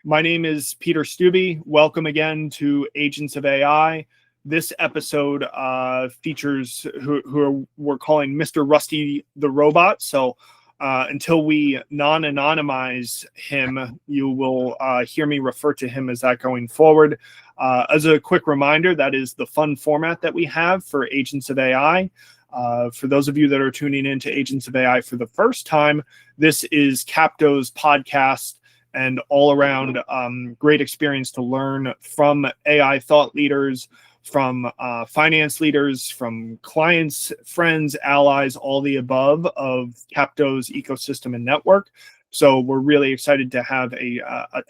My name is Peter Stubbe. Welcome again to Agents of AI. This episode features who we're calling Mr. Rusty the Robot. So until we non-anonymize him, you will hear me refer to him as that going forward. As a quick reminder, that is the fun format that we have for Agents of AI. For those of you that are tuning in to Agents of AI for the first time, this is Capto's podcast and all around great experience to learn from AI thought leaders, from finance leaders, from clients, friends, allies, all the above of Capto's ecosystem and network. So we're really excited to have a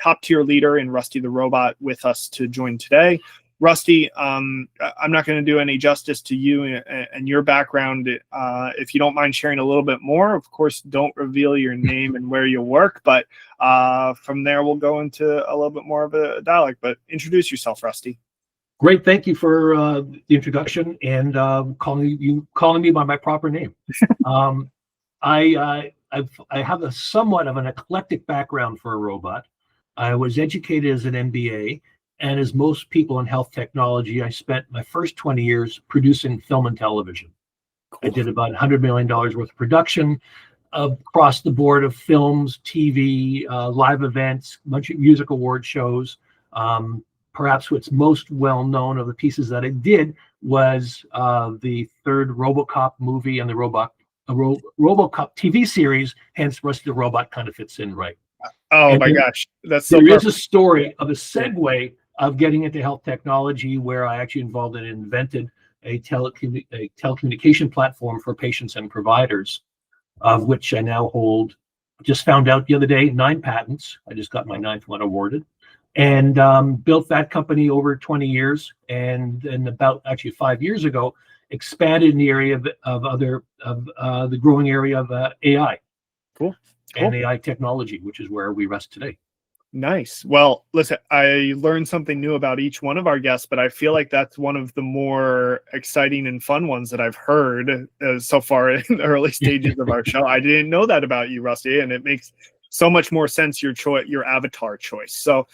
top tier leader in Rusty the Robot with us to join today. Rusty, I'm not going to do any justice to you and your background. If you don't mind sharing a little bit more, of course, don't reveal your name and where you work. But from there, we'll go into a little bit more of a dialogue. But introduce yourself, Rusty. Great. Thank you for the introduction and calling me by my proper name. I have a somewhat of an eclectic background for a robot. I was educated as an MBA. And as most people in health technology, I spent my first 20 years producing film and television. Cool. I did about $100 million worth of production across the board of films, TV, live events, a bunch of music award shows. Perhaps what's most well known of the pieces that I did was the third RoboCop movie and the RoboCop TV series, hence Rusty the Robot kind of fits in right. Oh and my gosh, that's so there is a story of a segue of getting into health technology where I actually involved and invented a telecommunication platform for patients and providers, of which I now hold, just found out the other day, 9 patents. I just got my 9th one awarded, and built that company over 20 years. And about actually 5 years ago, expanded in the area of the growing area of AI. Cool. And AI technology, which is where we rest today. Nice. Well, listen, I learned something new about each one of our guests, but I feel like that's one of the more exciting and fun ones that I've heard so far in the early stages of our show. I didn't know that about you, Rusty, and it makes so much more sense, your avatar choice. So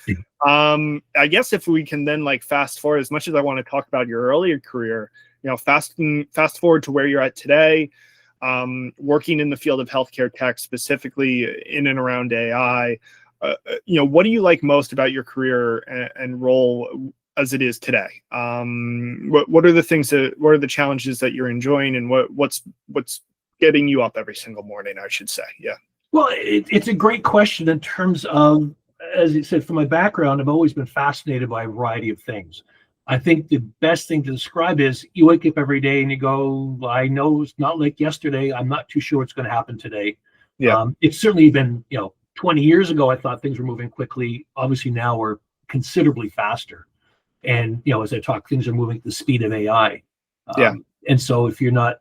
I guess if we can then fast forward, as much as I want to talk about your earlier career, fast forward to where you're at today. Working in the field of healthcare tech, specifically in and around AI, what do you like most about your career and role as it is today? What are the things what are the challenges that you're enjoying, and what's getting you up every single morning, I should say? Yeah. Well, it's a great question in terms of, as you said, from my background, I've always been fascinated by a variety of things. I think the best thing to describe is you wake up every day and you go, I know it's not like yesterday. I'm not too sure what's going to happen today. Yeah. It's certainly been, 20 years ago, I thought things were moving quickly. Obviously now we're considerably faster. And, as I talk, things are moving at the speed of AI. And so if you're not,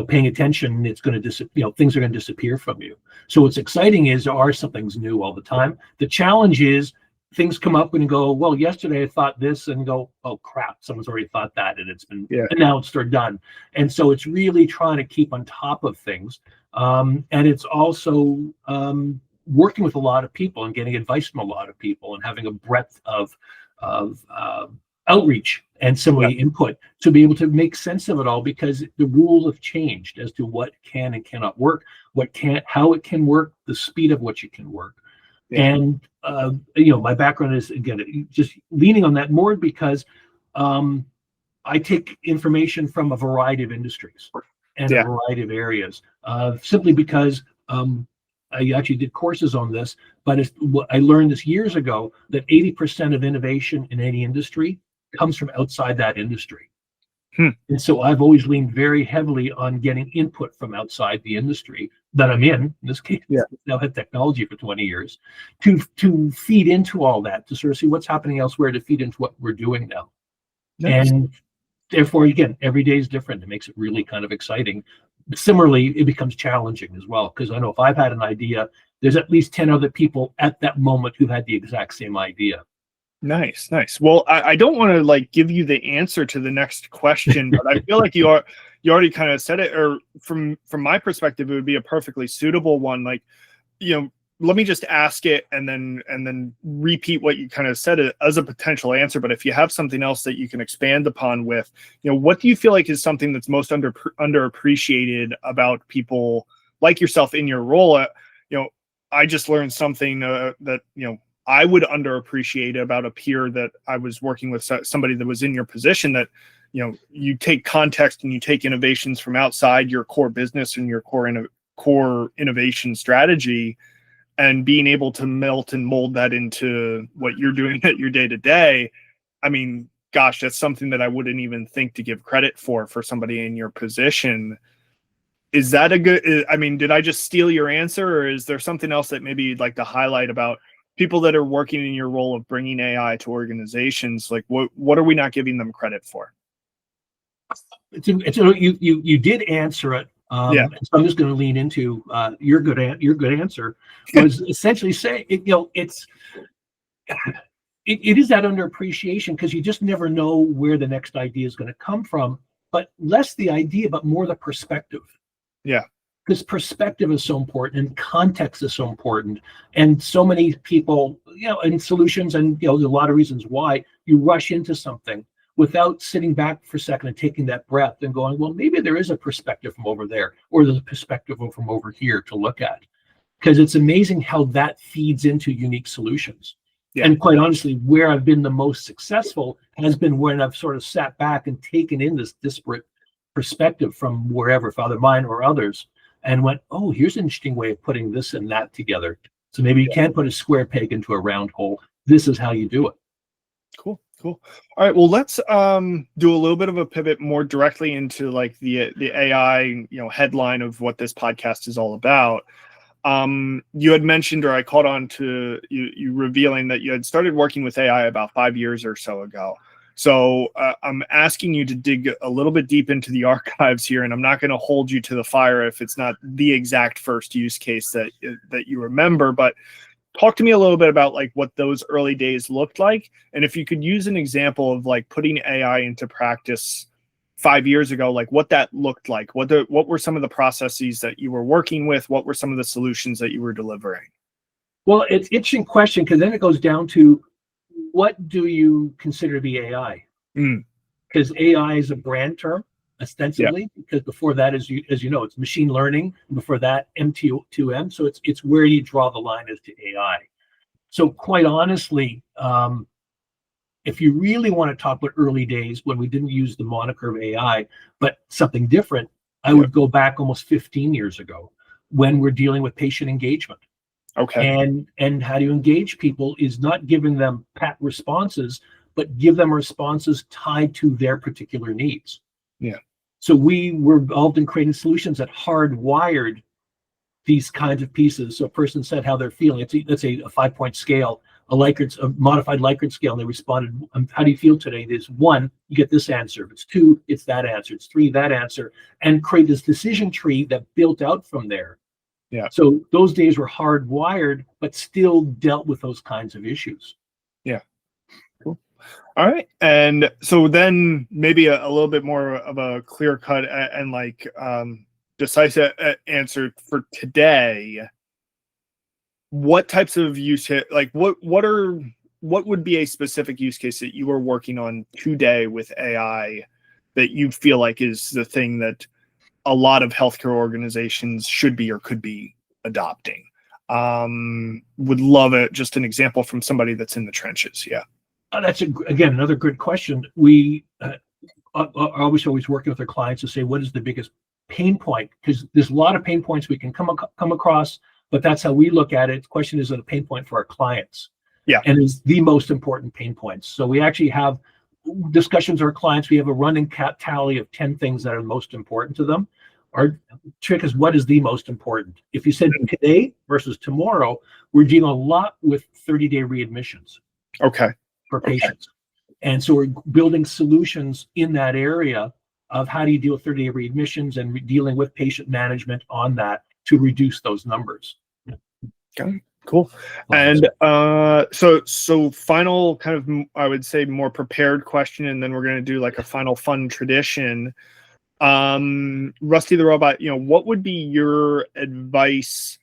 paying attention, it's going to things are going to disappear from you. So what's exciting is there are some things new all the time. The challenge is, things come up and you go, well, yesterday I thought this, and go, oh crap, someone's already thought that, and it's been announced or done. And so it's really trying to keep on top of things. And it's also working with a lot of people and getting advice from a lot of people and having a breadth of outreach and similarly input to be able to make sense of it all, because the rules have changed as to what can and cannot work, how it can work, the speed of which it can work. And my background is, again, just leaning on that more because I take information from a variety of industries and a variety of areas, simply because I actually did courses on this. But I learned this years ago that 80% of innovation in any industry comes from outside that industry. And so I've always leaned very heavily on getting input from outside the industry that I'm in this case, now had technology for 20 years, to feed into all that, to sort of see what's happening elsewhere, to feed into what we're doing now. Nice. And therefore, again, every day is different. It makes it really kind of exciting. Similarly, it becomes challenging as well, because I know if I've had an idea, there's at least 10 other people at that moment who've had the exact same idea. Nice. Well, I don't want to give you the answer to the next question, but I feel like you already kind of said it, or from my perspective, it would be a perfectly suitable one. let me just ask it and then repeat what you kind of said as a potential answer. But if you have something else that you can expand upon with, what do you feel like is something that's most underappreciated about people like yourself in your role? I just learned something that I would underappreciate about a peer that I was working with, somebody that was in your position, that you take context and you take innovations from outside your core business and your core innovation strategy, and being able to melt and mold that into what you're doing at your day to day. I mean, gosh, that's something that I wouldn't even think to give credit for somebody in your position. Is that a good, I mean, did I just steal your answer, or is there something else that maybe you'd like to highlight about people that are working in your role of bringing AI to organizations? Like what are we not giving them credit for? You did answer it. Yeah. So I'm just going to lean into your good answer was essentially say it is that underappreciation, because you just never know where the next idea is going to come from, but less the idea, but more the perspective. Yeah. Because perspective is so important and context is so important. And so many people, in solutions, and there's a lot of reasons why you rush into something without sitting back for a second and taking that breath and going, well, maybe there is a perspective from over there, or there's a perspective from over here to look at. Because it's amazing how that feeds into unique solutions. Yeah. And quite honestly, where I've been the most successful has been when I've sort of sat back and taken in this disparate perspective from wherever, either mine or others, and went, oh, here's an interesting way of putting this and that together. So maybe you can't put a square peg into a round hole. This is how you do it. Cool. All right. Well, let's do a little bit of a pivot more directly into like the AI, headline of what this podcast is all about. You had mentioned, or I caught on to you revealing that you had started working with AI about 5 years or so ago. So I'm asking you to dig a little bit deep into the archives here, and I'm not going to hold you to the fire if it's not the exact first use case that you remember, but talk to me a little bit about like what those early days looked like. And if you could use an example of like putting AI into practice 5 years ago, like what that looked like, what were some of the processes that you were working with? What were some of the solutions that you were delivering? Well, it's an interesting question, because then it goes down to, what do you consider to be AI? Because AI is a brand term, ostensibly, because before that, as you know, it's machine learning, and before that, MT2M. So it's where you draw the line as to AI. So quite honestly, if you really want to talk about early days when we didn't use the moniker of AI, but something different, I would go back almost 15 years ago, when we're dealing with patient engagement. Okay. And how do you engage people is not giving them pat responses, but give them responses tied to their particular needs. Yeah. So we were involved in creating solutions that hardwired these kinds of pieces. So a person said how they're feeling. Let's say a 5-point scale, a modified Likert scale, and they responded, how do you feel today? It is 1, you get this answer. If it's 2, it's that answer. It's 3, that answer. And create this decision tree that built out from there. Yeah. So those days were hardwired, but still dealt with those kinds of issues. Yeah. Cool. All right. And so then maybe a little bit more of a clear cut and like decisive answer for today. What types of use, like what would be a specific use case that you are working on today with AI that you feel like is the thing that a lot of healthcare organizations should be or could be adopting? Would love it. Just an example from somebody that's in the trenches. Yeah. That's again another good question. We are always working with our clients to say, what is the biggest pain point? Because there's a lot of pain points we can come across, but that's how we look at it. The question is a pain point for our clients. Yeah. And is the most important pain points. So we actually have discussions with our clients. We have a running tally of 10 things that are most important to them. Our trick is, what is the most important? If you said today versus tomorrow, we're dealing a lot with 30-day readmissions. Okay. For patients. And so we're building solutions in that area of how do you deal with 30-day readmissions and dealing with patient management on that to reduce those numbers. Okay. Cool. And so final kind of, I would say, more prepared question, and then we're going to do like a final fun tradition. Rusty the Robot, what would be your advice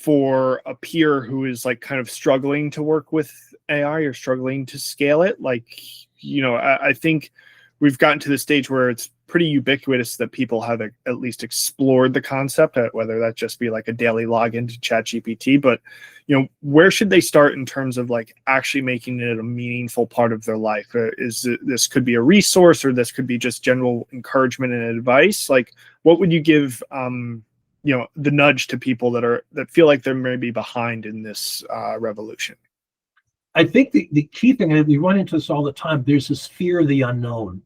for a peer who is like kind of struggling to work with AI or struggling to scale it, like, I think we've gotten to the stage where it's pretty ubiquitous that people have at least explored the concept, whether that just be like a daily login to ChatGPT. But, where should they start in terms of like actually making it a meaningful part of their life? This could be a resource, or this could be just general encouragement and advice. Like, what would you give, the nudge to people that feel like they're maybe behind in this revolution? I think the key thing, and we run into this all the time, there's this fear of the unknown.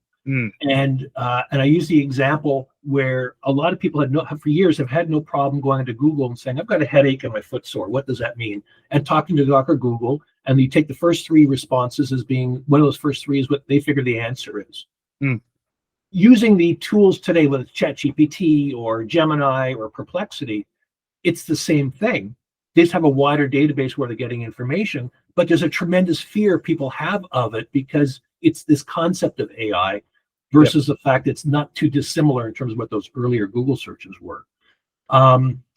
And I use the example where a lot of people for years have had no problem going into Google and saying, I've got a headache and my foot's sore. What does that mean? And talking to Dr. Google, and you take the first three responses as being one of those first three is what they figure the answer is. Using the tools today, whether it's ChatGPT or Gemini or Perplexity, it's the same thing. They just have a wider database where they're getting information, but there's a tremendous fear people have of it because it's this concept of AI versus the fact that it's not too dissimilar in terms of what those earlier Google searches were.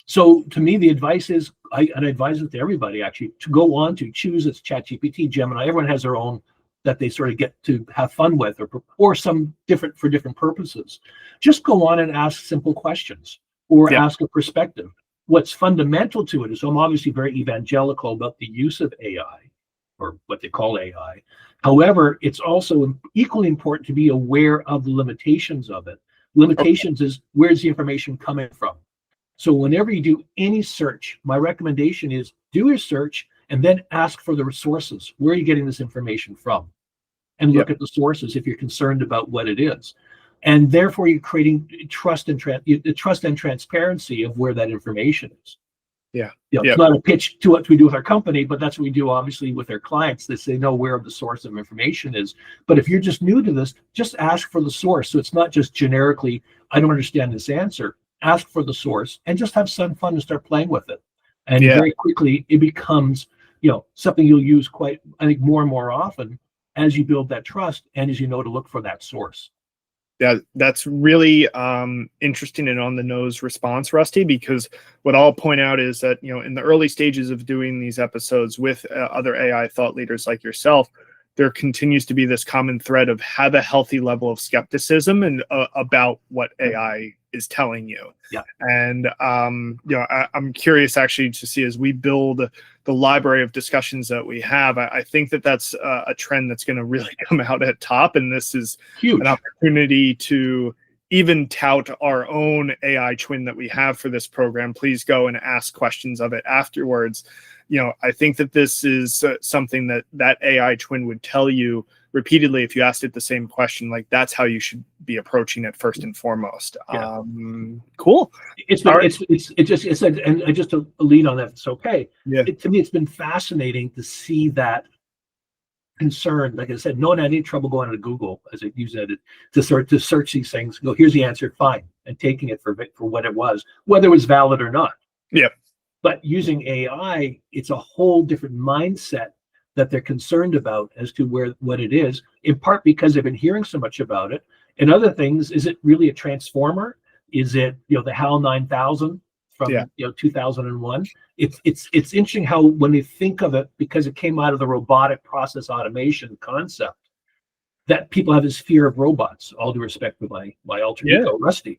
So to me, the advice is, I advise it to everybody actually, to go on to choose its ChatGPT, Gemini. Everyone has their own that they sort of get to have fun with, or some different for different purposes. Just go on and ask simple questions or ask a perspective. What's fundamental to it is, I'm obviously very evangelical about the use of AI, or what they call AI. However, it's also equally important to be aware of the limitations of it. Limitations is, where's the information coming from? So whenever you do any search, my recommendation is do your search and then ask for the resources. Where are you getting this information from? And look at the sources if you're concerned about what it is. And therefore, you're creating trust and transparency of where that information is. It's not a pitch to what we do with our company, but that's what we do obviously with our clients, that they know where the source of information is. But if you're just new to this, just ask for the source. So it's not just generically, I don't understand this answer. Ask for the source and just have some fun and start playing with it. And very quickly it becomes, something you'll use quite, I think, more and more often as you build that trust and as you know to look for that source. Yeah, that's really interesting and on the nose response, Rusty, because what I'll point out is that, in the early stages of doing these episodes with other AI thought leaders like yourself, there continues to be this common thread of have a healthy level of skepticism and about what AI is telling you. And I'm curious actually to see, as we build the library of discussions that we have, I think that that's a trend that's going to really come out at top, and this is huge. An opportunity to even tout our own AI twin that we have for this program. Please go and ask questions of it afterwards. I think that this is something that AI twin would tell you repeatedly if you asked it the same question. Like, that's how you should be approaching it first and foremost. Cool. It's just to lead on that. It's okay. To me, it's been fascinating to see that concern. Like I said, no one had any trouble going to Google, as I use it, to search these things. Go, here's the answer, fine, and taking it for what it was, whether it was valid or not. But using AI, it's a whole different mindset that they're concerned about as to what it is, in part because they've been hearing so much about it. And other things, is it really a transformer? Is it, the HAL 9000 from 2001? It's interesting how, when they think of it, because it came out of the robotic process automation concept, that people have this fear of robots, all due respect to my alter ego, Rusty.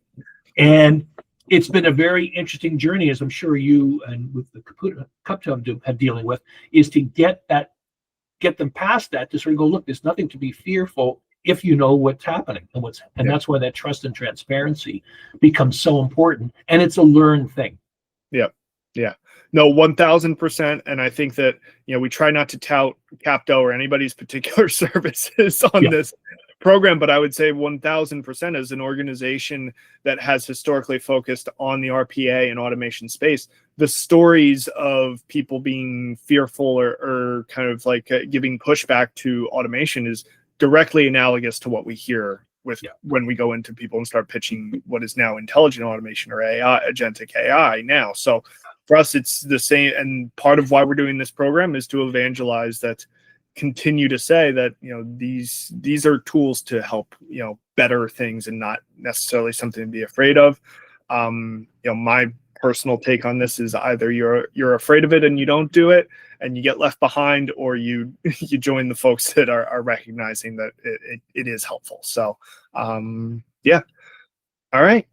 And it's been a very interesting journey, as I'm sure you and with the Capto have dealing with, is to get them past that, to sort of go, look, there's nothing to be fearful if you know what's happening and that's why that trust and transparency becomes so important, and it's a learned thing. No, 1000%. And I think that, we try not to tout Capto or anybody's particular services on this program, but I would say 1000% as an organization that has historically focused on the RPA and automation space, the stories of people being fearful or kind of like giving pushback to automation is directly analogous to what we hear with when we go into people and start pitching what is now intelligent automation or AI, agentic AI now. So for us, it's the same. And part of why we're doing this program is to evangelize that, continue to say that, these are tools to help, better things and not necessarily something to be afraid of. My personal take on this is either you're afraid of it and you don't do it and you get left behind, or you you join the folks that are recognizing that it is helpful. So yeah. All right.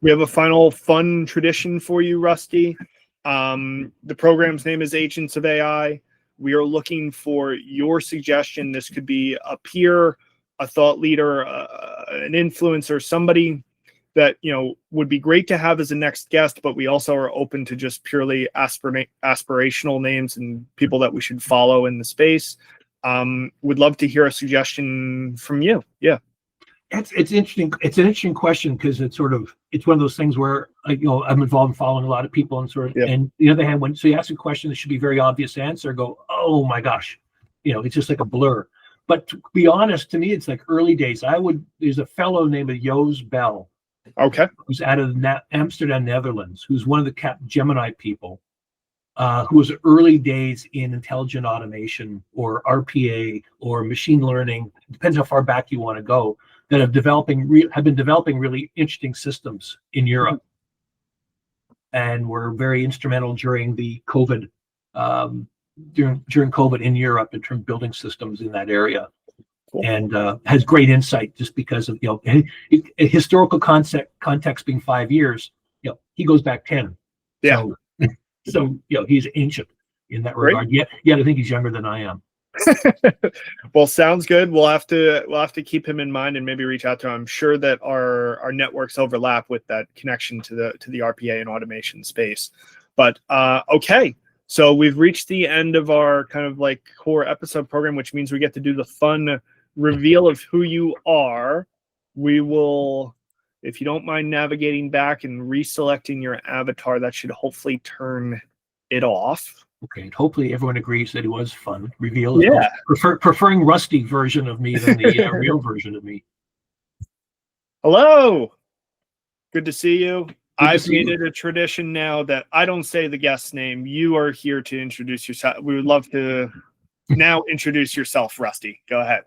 We have a final fun tradition for you, Rusty. The program's name is Agents of AI. We are looking for your suggestion. This could be a peer, a thought leader, an influencer, somebody that would be great to have as a next guest, but we also are open to just purely aspirational names and people that we should follow in the space. Would love to hear a suggestion from you. Yeah. It's interesting. It's an interesting question because it's one of those things where I'm involved in following a lot of people and and the other hand, when you ask a question that should be very obvious to answer, go, oh my gosh, it's just like a blur. But to be honest, to me, it's like early days. There's a fellow named Jos Bell. Okay. Who's out of Amsterdam, Netherlands, who's one of the Gemini people, who was early days in intelligent automation or RPA or machine learning, depends how far back you want to go, that have been developing really interesting systems in Europe, and were very instrumental during the COVID, during COVID in Europe in terms of building systems in that area. Cool. And has great insight just because of a historical context being 5 years. He goes back 10. Yeah. So he's ancient in that regard. Yet I think he's younger than I am. Well, sounds good. We'll have to keep him in mind and maybe reach out to him. I'm sure that our networks overlap with that connection to the RPA and automation space. But okay. So we've reached the end of our kind of like core episode program, which means we get to do the fun reveal of who you are. We will, if you don't mind navigating back and reselecting your avatar, that should hopefully turn it off. Okay, and hopefully everyone agrees that it was fun reveal. Yeah, preferring Rusty version of me than the real version of me. Hello, good to see you. I've made it a tradition now that I don't say the guest's name. You are here to introduce yourself. We would love to now introduce yourself, Rusty. Go ahead.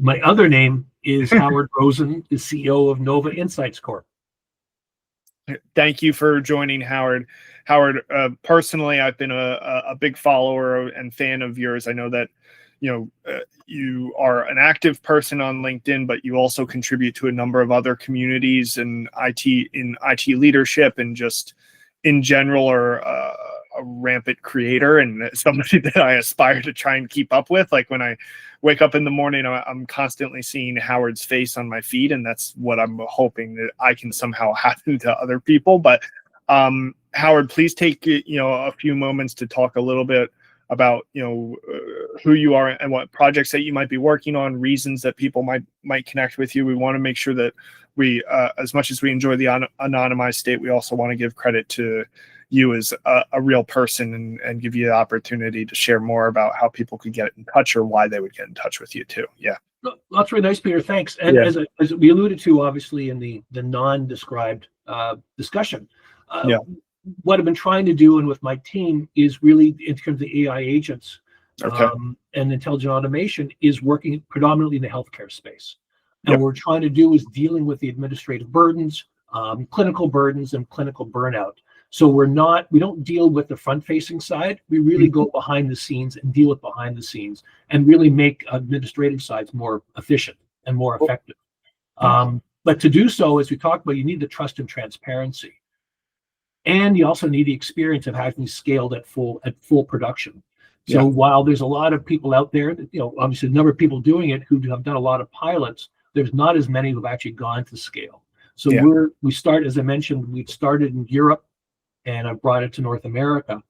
My other name is Howard Rosen, the CEO of Nova Insights Corp. Thank you for joining, Howard. Howard, personally, I've been a big follower and fan of yours. I know that you are an active person on LinkedIn, but you also contribute to a number of other communities and IT leadership, and just in general are a rampant creator and somebody that I aspire to try and keep up with. Like when I wake up in the morning, I'm constantly seeing Howard's face on my feed, and that's what I'm hoping that I can somehow happen to other people. But Howard, please take a few moments to talk a little bit about who you are and what projects that you might be working on, reasons that people might connect with you. We want to make sure that we, as much as we enjoy the anonymized state, we also want to give credit to you as a real person and give you the opportunity to share more about how people could get in touch or why they would get in touch with you too. Yeah. That's really nice, Peter. Thanks. And as we alluded to, obviously, in the non-described discussion, what I've been trying to do and with my team is really, in terms of the AI agents and intelligent automation, is working predominantly in the healthcare space. And what we're trying to do is dealing with the administrative burdens, clinical burdens, and clinical burnout. So we don't deal with the front-facing side. We really go behind the scenes and deal with behind the scenes and really make administrative sides more efficient and more effective. But to do so, as we talked about, you need the trust and transparency. And you also need the experience of having scaled at full production. So while there's a lot of people out there, obviously a number of people doing it who have done a lot of pilots, there's not as many who've actually gone to scale. So we start, as I mentioned, we started in Europe, and I brought it to North America.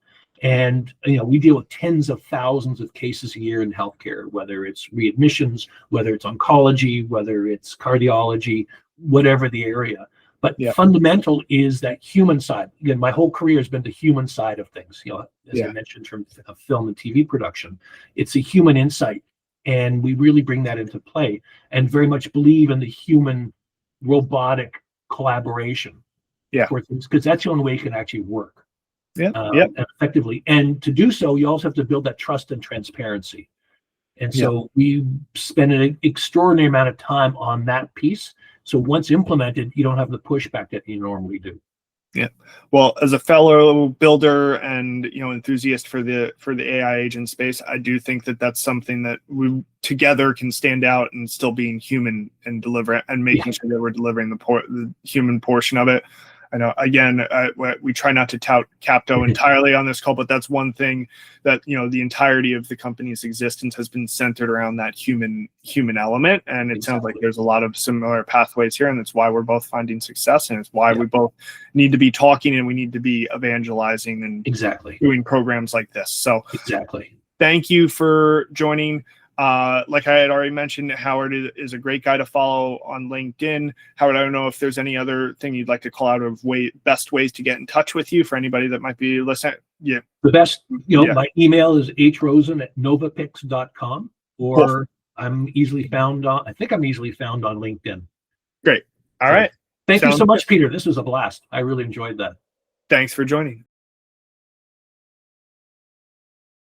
And we deal with tens of thousands of cases a year in healthcare, whether it's readmissions, whether it's oncology, whether it's cardiology, whatever the area. But fundamental is that human side. Again, my whole career has been the human side of things. As I mentioned, in terms of film and TV production, it's a human insight, and we really bring that into play, and very much believe in the human robotic collaboration. Because that's the only way it can actually work. Effectively. And to do so, you also have to build that trust and transparency. And so we spend an extraordinary amount of time on that piece. So once implemented, you don't have the pushback that you normally do. Yeah. Well, as a fellow builder and enthusiast for the AI agent space, I do think that that's something that we together can stand out and still being human and deliver and making sure that we're delivering the human portion of it. I know, again, we try not to tout Capto entirely on this call, but that's one thing that the entirety of the company's existence has been centered around that human element, and it sounds like there's a lot of similar pathways here, and that's why we're both finding success, and it's why we both need to be talking and we need to be evangelizing and doing programs like this. So thank you for joining. Like I had already mentioned, Howard is a great guy to follow on LinkedIn. Howard, I don't know if there's any other thing you'd like to call out of best ways to get in touch with you for anybody that might be listening. Yeah. The best, my email is hrosen@novapix.com, or I'm easily found on, I think I'm easily found on LinkedIn. Great. All right. Thank you so much, Peter. This was a blast. I really enjoyed that. Thanks for joining.